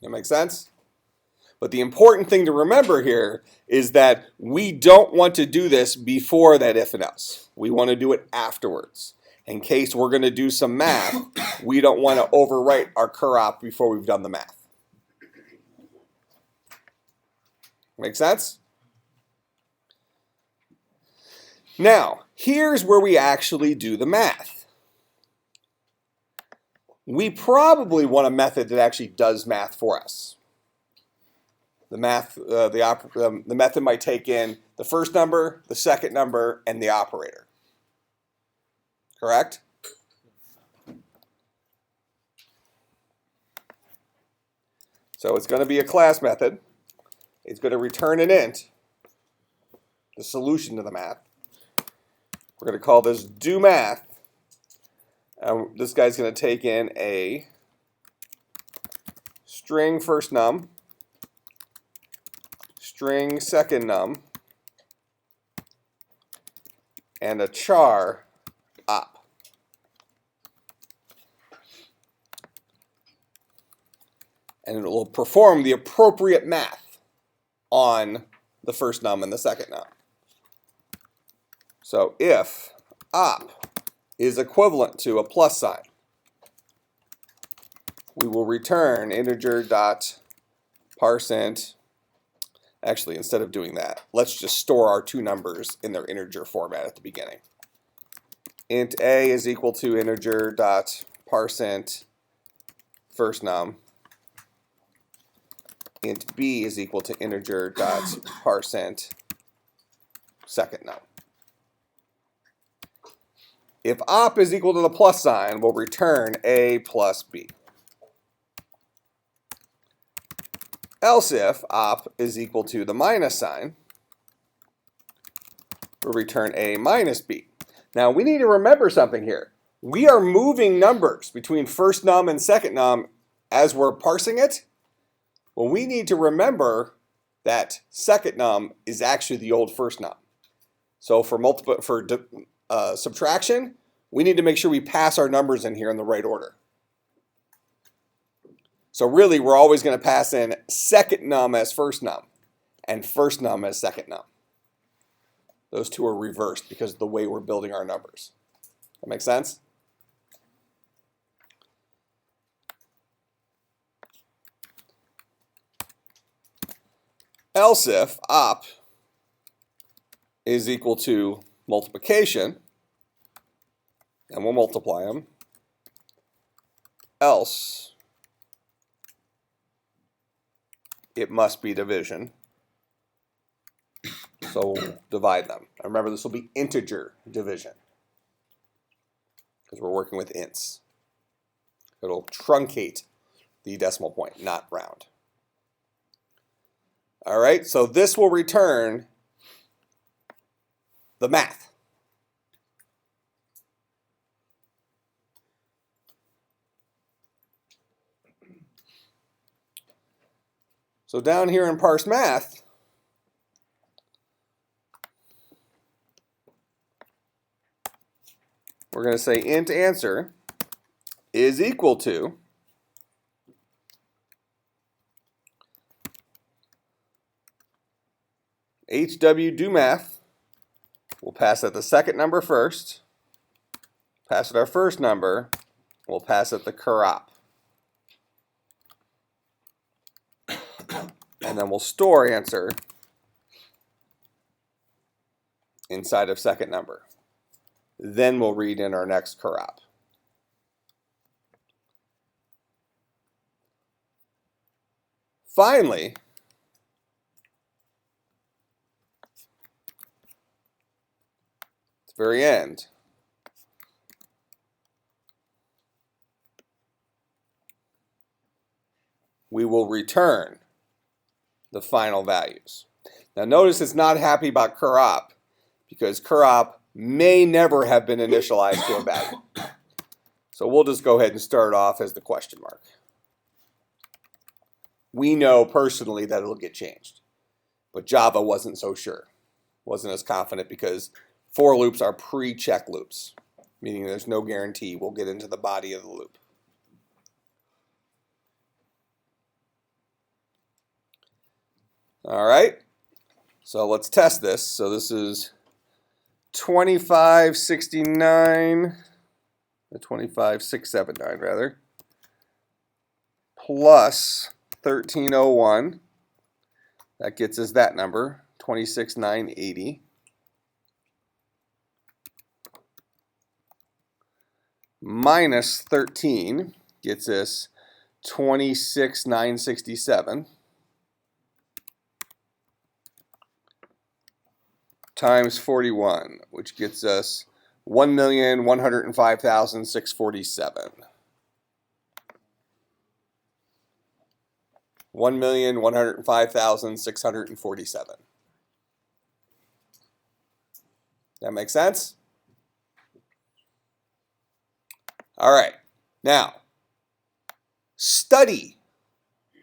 That makes sense? But the important thing to remember here is that we don't want to do this before that if and else. We want to do it afterwards. In case we're going to do some math, we don't want to overwrite our curop before we've done the math. Make sense? Now, here's where we actually do the math. We probably want a method that actually does math for us. The method might take in the first number, the second number, and the operator. Correct? So it's going to be a class method. It's going to return an int, the solution to the math. We're going to call this do math. This guy's going to take in a string first num, string second num, and a char op. And it will perform the appropriate math on the first num and the second num. So if op is equivalent to a plus sign, we will return integer dot parseInt. Actually, instead of doing that, let's just store our two numbers in their integer format at the beginning. Int a is equal to integer dot parseInt first num. Int b is equal to integer dot parseInt second num. If op is equal to the plus sign, we'll return a plus b. Else if op is equal to the minus sign, we'll return a minus b. Now we need to remember something here. We are moving numbers between first num and second num as we're parsing it. Well, we need to remember that second num is actually the old first num. So for subtraction, we need to make sure we pass our numbers in here in the right order. So really, we're always going to pass in second num as first num and first num as second num. Those two are reversed because of the way we're building our numbers. That make sense? else if op is equal to multiplication, and we'll multiply them, else it must be division. So we'll divide them. And remember, this will be integer division because we're working with ints. It'll truncate the decimal point, not round. All right, so this will return the math. So down here in Parse Math, we're going to say int answer is equal to HW do math. We'll pass it the second number first, pass it our first number, we'll pass it the curop. And then we'll store answer inside of second number. Then we'll read in our next curop. Finally, at the very end, we will return the final values. Now notice it's not happy about curop because curop may never have been initialized to a value. So we'll just go ahead and start off as the question mark. We know personally that it'll get changed, but Java wasn't so sure, wasn't as confident because for loops are pre-check loops, meaning there's no guarantee we'll get into the body of the loop. All right, so let's test this. So this is 2569, 25679 rather, plus 1301. That gets us that number, 26980. Minus 13 gets us 26967. Times 41, which gets us 1,105,647. 1,105,647. That make sense? All right. Now, study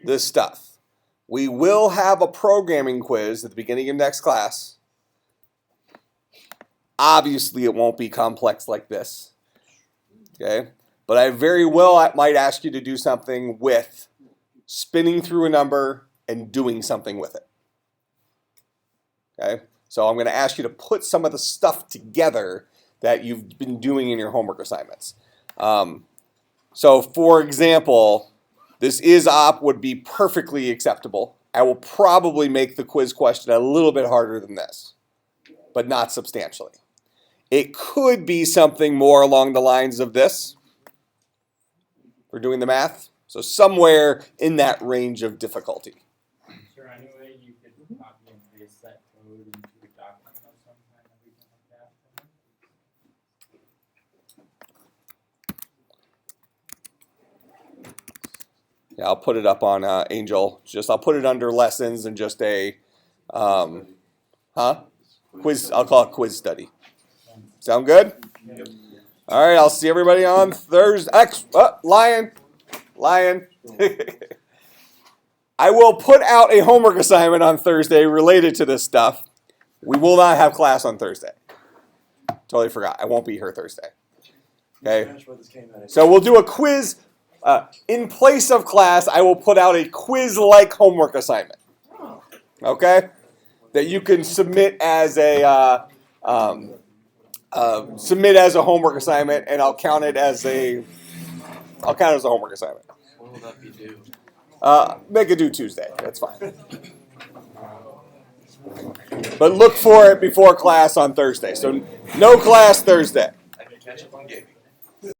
this stuff. We will have a programming quiz at the beginning of next class. Obviously, it won't be complex like this, okay? But I very well might ask you to do something with spinning through a number and doing something with it, okay? So I'm going to ask you to put some of the stuff together that you've been doing in your homework assignments. So for example, this is op would be perfectly acceptable. I will probably make the quiz question a little bit harder than this, but not substantially. It could be something more along the lines of this. We're doing the math. So somewhere in that range of difficulty. Is there any way you could copy and paste that code into a document or something, everything like that? Yeah, I'll put it up on Angel. I'll put it under lessons and just a quiz. I'll call it quiz study. Sound good? Yep. All right, I'll see everybody on Thursday. Lion. I will put out a homework assignment on Thursday related to this stuff. We will not have class on Thursday. Totally forgot. I won't be here Thursday. Okay. So we'll do a quiz. In place of class, I will put out a quiz-like homework assignment. Okay? That you can submit as a homework assignment, and I'll count it as a homework assignment. When will that be due? Make it due Tuesday. That's fine. But look for it before class on Thursday. So no class Thursday. I can catch up on gaming.